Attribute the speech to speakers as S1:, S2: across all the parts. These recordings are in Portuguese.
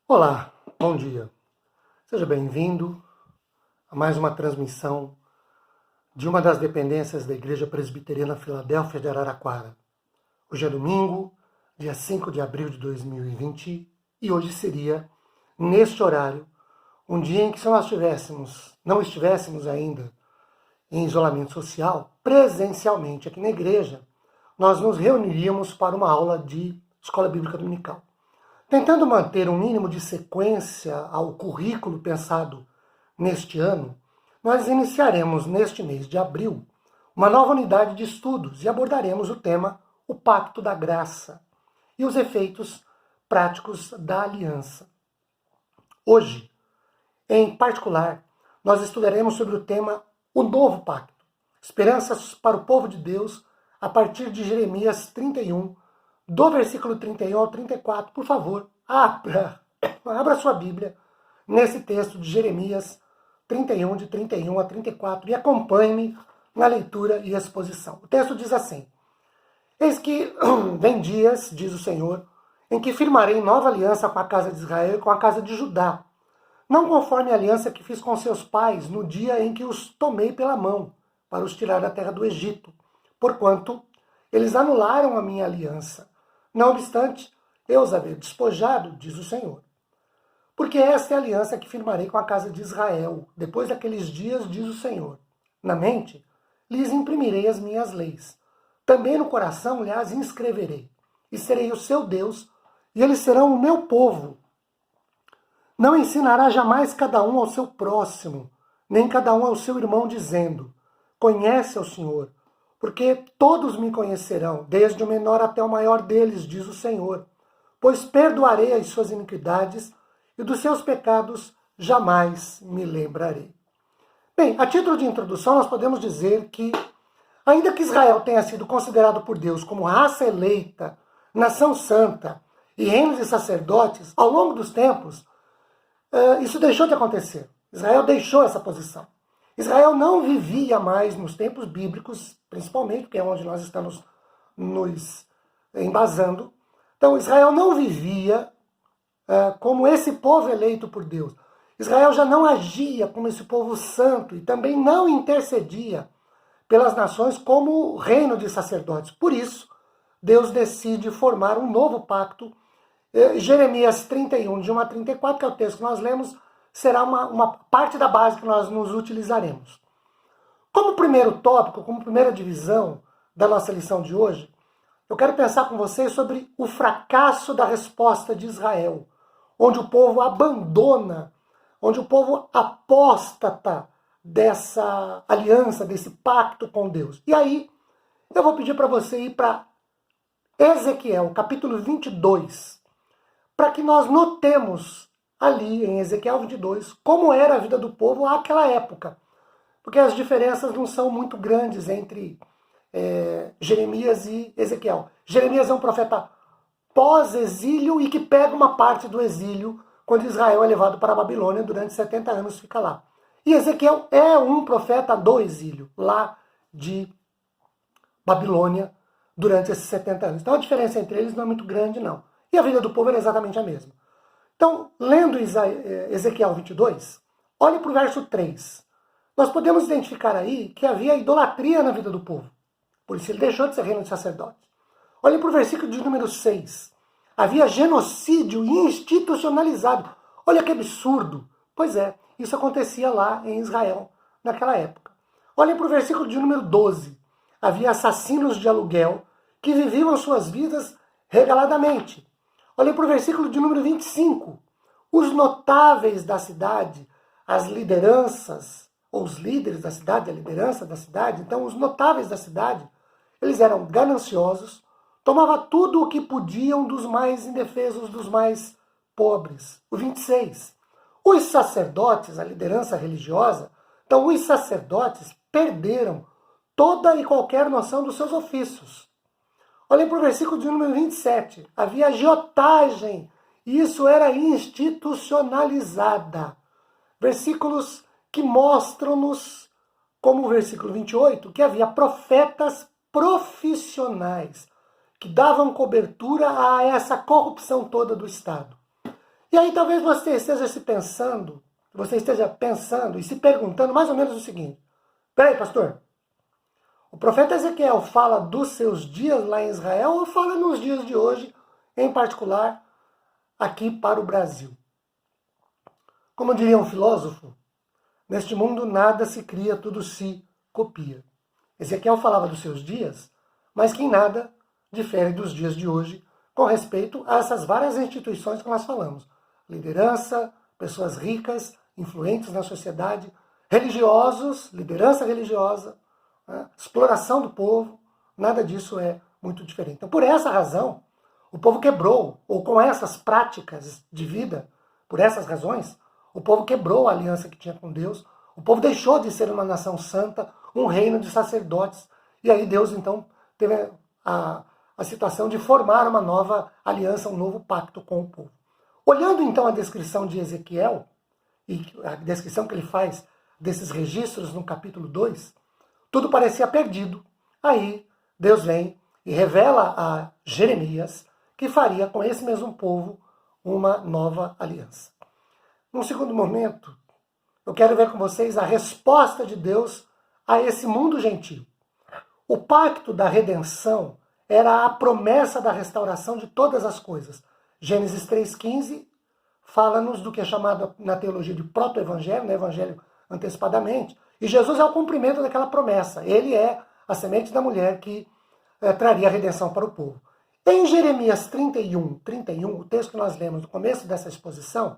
S1: Olá, bom dia. Seja bem-vindo a mais uma transmissão de uma das dependências da Igreja Presbiteriana Filadélfia de Araraquara. Hoje é domingo, dia 5 de abril de 2020, e hoje seria, neste horário, um dia em que se nós não estivéssemos ainda em isolamento social, presencialmente aqui na igreja, nós nos reuniríamos para uma aula de Escola Bíblica Dominical. Tentando manter um mínimo de sequência ao currículo pensado neste ano, nós iniciaremos neste mês de abril uma nova unidade de estudos e abordaremos o tema O Pacto da Graça e os efeitos práticos da aliança. Hoje, em particular, nós estudaremos sobre o tema O Novo Pacto, esperanças para o povo de Deus a partir de Jeremias 31, do versículo 31 ao 34, por favor, abra sua Bíblia nesse texto de Jeremias 31, de 31 a 34, e acompanhe-me na leitura e exposição. O texto diz assim: Eis que vem dias, diz o Senhor, em que firmarei nova aliança com a casa de Israel e com a casa de Judá, não conforme a aliança que fiz com seus pais no dia em que os tomei pela mão, para os tirar da terra do Egito, porquanto eles anularam a minha aliança. Não obstante, eu os havia despojado, diz o Senhor. Porque esta é a aliança que firmarei com a casa de Israel, depois daqueles dias, diz o Senhor. Na mente, lhes imprimirei as minhas leis. Também no coração lhes inscreverei. E serei o seu Deus, e eles serão o meu povo. Não ensinará jamais cada um ao seu próximo, nem cada um ao seu irmão, dizendo: Conhece ao Senhor, porque todos me conhecerão, desde o menor até o maior deles, diz o Senhor. Pois perdoarei as suas iniquidades, e dos seus pecados jamais me lembrarei. Bem, a título de introdução, nós podemos dizer que, ainda que Israel tenha sido considerado por Deus como raça eleita, nação santa e reino de sacerdotes, ao longo dos tempos, isso deixou de acontecer. Israel deixou essa posição. Israel não vivia mais nos tempos bíblicos, principalmente, que é onde nós estamos nos embasando. Então, Israel não vivia como esse povo eleito por Deus. Israel já não agia como esse povo santo e também não intercedia pelas nações como reino de sacerdotes. Por isso, Deus decide formar um novo pacto. Jeremias 31, de 1 a 34, que é o texto que nós lemos, será uma parte da base que nós nos utilizaremos. Como primeiro tópico, como primeira divisão da nossa lição de hoje, eu quero pensar com vocês sobre o fracasso da resposta de Israel, onde o povo abandona, onde o povo apóstata dessa aliança, desse pacto com Deus. E aí, eu vou pedir para você ir para Ezequiel, capítulo 22, para que nós notemos ali em Ezequiel 22 como era a vida do povo àquela época. Porque as diferenças não são muito grandes entre Jeremias e Ezequiel. Jeremias é um profeta pós-exílio e que pega uma parte do exílio quando Israel é levado para a Babilônia durante 70 anos, fica lá. E Ezequiel é um profeta do exílio, lá de Babilônia, durante esses 70 anos. Então a diferença entre eles não é muito grande, não. E a vida do povo era exatamente a mesma. Então, lendo Ezequiel 22, olhe para o verso 3. Nós podemos identificar aí que havia idolatria na vida do povo. Por isso ele deixou de ser reino de sacerdotes. Olhe para o versículo de número 6. Havia genocídio institucionalizado. Olha que absurdo. Pois é, isso acontecia lá em Israel, naquela época. Olhe para o versículo de número 12. Havia assassinos de aluguel que viviam suas vidas regaladamente. Olhe para o versículo de número 25. Os notáveis da cidade, as lideranças, ou os líderes da cidade, a liderança da cidade, então os notáveis da cidade, eles eram gananciosos, tomavam tudo o que podiam dos mais indefesos, dos mais pobres. O 26. Os sacerdotes, a liderança religiosa, então os sacerdotes perderam toda e qualquer noção dos seus ofícios. Olhem para o versículo de número 27. Havia agiotagem, e isso era institucionalizada. Versículos que mostram-nos, como o versículo 28, que havia profetas profissionais que davam cobertura a essa corrupção toda do Estado. E aí talvez você esteja pensando e se perguntando mais ou menos o seguinte: peraí, pastor, o profeta Ezequiel fala dos seus dias lá em Israel ou fala nos dias de hoje, em particular aqui para o Brasil? Como diria um filósofo, neste mundo nada se cria, tudo se copia. Ezequiel falava dos seus dias, mas que em nada difere dos dias de hoje com respeito a essas várias instituições que nós falamos. Liderança, pessoas ricas, influentes na sociedade, religiosos, liderança religiosa, né, exploração do povo, nada disso é muito diferente. Então, por essa razão, o povo quebrou, ou com essas práticas de vida, por essas razões, o povo quebrou a aliança que tinha com Deus, o povo deixou de ser uma nação santa, um reino de sacerdotes, e aí Deus então teve a situação de formar uma nova aliança, um novo pacto com o povo. Olhando então a descrição de Ezequiel, e a descrição que ele faz desses registros no capítulo 2, tudo parecia perdido. Aí Deus vem e revela a Jeremias que faria com esse mesmo povo uma nova aliança. Num segundo momento, eu quero ver com vocês a resposta de Deus a esse mundo gentil. O pacto da redenção era a promessa da restauração de todas as coisas. Gênesis 3,15 fala-nos do que é chamado na teologia de proto-evangelho, no evangelho antecipadamente, e Jesus é o cumprimento daquela promessa. Ele é a semente da mulher que traria a redenção para o povo. Em Jeremias 31, o texto que nós lemos no começo dessa exposição,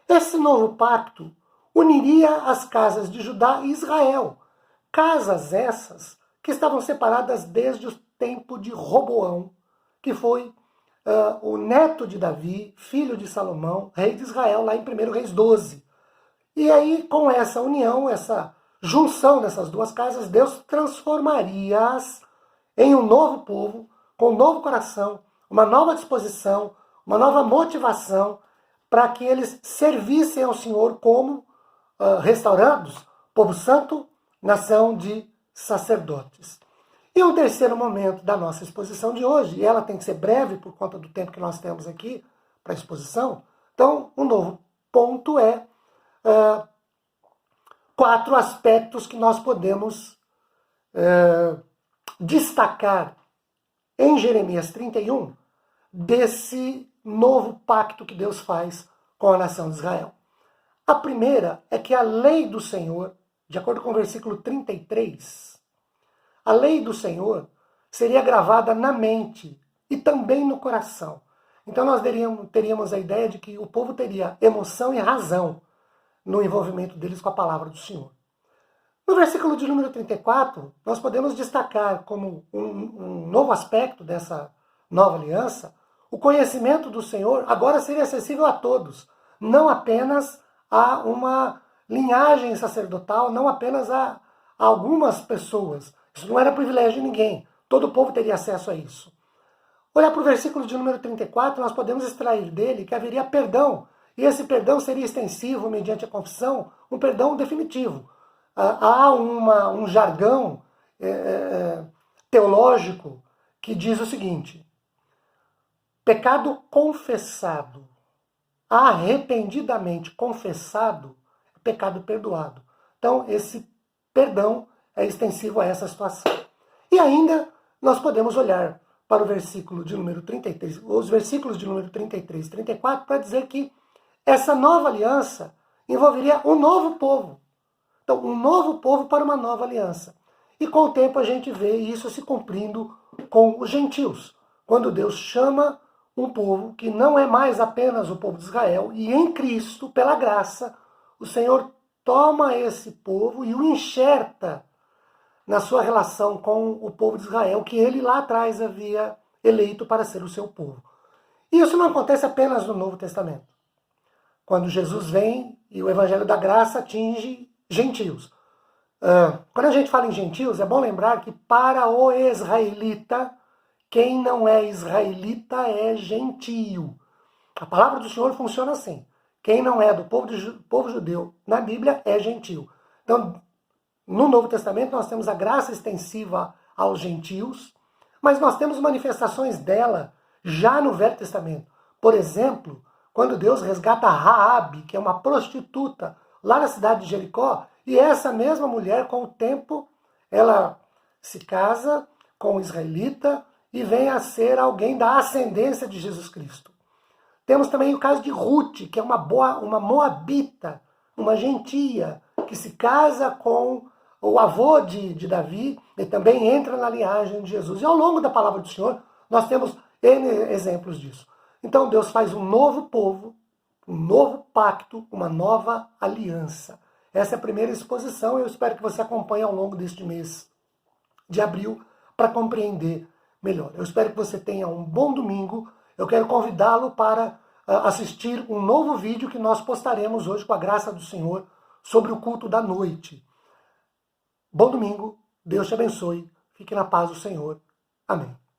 S1: esse novo pacto uniria as casas de Judá e Israel. Casas essas que estavam separadas desde o tempo de Roboão, que foi o neto de Davi, filho de Salomão, rei de Israel, lá em 1 Reis 12. E aí, com essa união, essa junção dessas duas casas, Deus transformaria-as em um novo povo, com um novo coração, uma nova disposição, uma nova motivação, para que eles servissem ao Senhor como restaurados, povo santo, nação de sacerdotes. E um terceiro momento da nossa exposição de hoje, e ela tem que ser breve por conta do tempo que nós temos aqui para a exposição, então um novo ponto é 4 aspectos que nós podemos destacar em Jeremias 31 desse novo pacto que Deus faz com a nação de Israel. A primeira é que a lei do Senhor, de acordo com o versículo 33, a lei do Senhor seria gravada na mente e também no coração. Então nós teríamos a ideia de que o povo teria emoção e razão no envolvimento deles com a palavra do Senhor. No versículo de número 34, nós podemos destacar como um novo aspecto dessa nova aliança, o conhecimento do Senhor agora seria acessível a todos, não apenas a uma linhagem sacerdotal, não apenas a algumas pessoas. Isso não era privilégio de ninguém. Todo o povo teria acesso a isso. Olhar para o versículo de número 34, nós podemos extrair dele que haveria perdão. E esse perdão seria extensivo mediante a confissão, um perdão definitivo. Há um jargão teológico que diz o seguinte: pecado confessado, arrependidamente confessado, é pecado perdoado. Então, esse perdão é extensivo a essa situação. E ainda nós podemos olhar para o versículo de número 33, os versículos de número 33 e 34, para dizer que essa nova aliança envolveria um novo povo. Então, um novo povo para uma nova aliança. E com o tempo a gente vê isso se cumprindo com os gentios, quando Deus chama um povo que não é mais apenas o povo de Israel, e em Cristo, pela graça, o Senhor toma esse povo e o enxerta na sua relação com o povo de Israel, que ele lá atrás havia eleito para ser o seu povo. E isso não acontece apenas no Novo Testamento. Quando Jesus vem e o Evangelho da Graça atinge gentios. Quando a gente fala em gentios, é bom lembrar que para o israelita, quem não é israelita é gentio. A palavra do Senhor funciona assim. Quem não é do povo judeu na Bíblia é gentio. Então, no Novo Testamento nós temos a graça extensiva aos gentios, mas nós temos manifestações dela já no Velho Testamento. Por exemplo, quando Deus resgata Raabe, que é uma prostituta, lá na cidade de Jericó, e essa mesma mulher, com o tempo, ela se casa com um israelita e vem a ser alguém da ascendência de Jesus Cristo. Temos também o caso de Ruth, que é uma moabita, uma gentia, que se casa com o avô de Davi e também entra na linhagem de Jesus. E ao longo da palavra do Senhor, nós temos N exemplos disso. Então Deus faz um novo povo, um novo pacto, uma nova aliança. Essa é a primeira exposição e eu espero que você acompanhe ao longo deste mês de abril para compreender melhor. Eu espero que você tenha um bom domingo. Eu quero convidá-lo para assistir um novo vídeo que nós postaremos hoje, com a graça do Senhor, sobre o culto da noite. Bom domingo, Deus te abençoe, fique na paz do Senhor. Amém.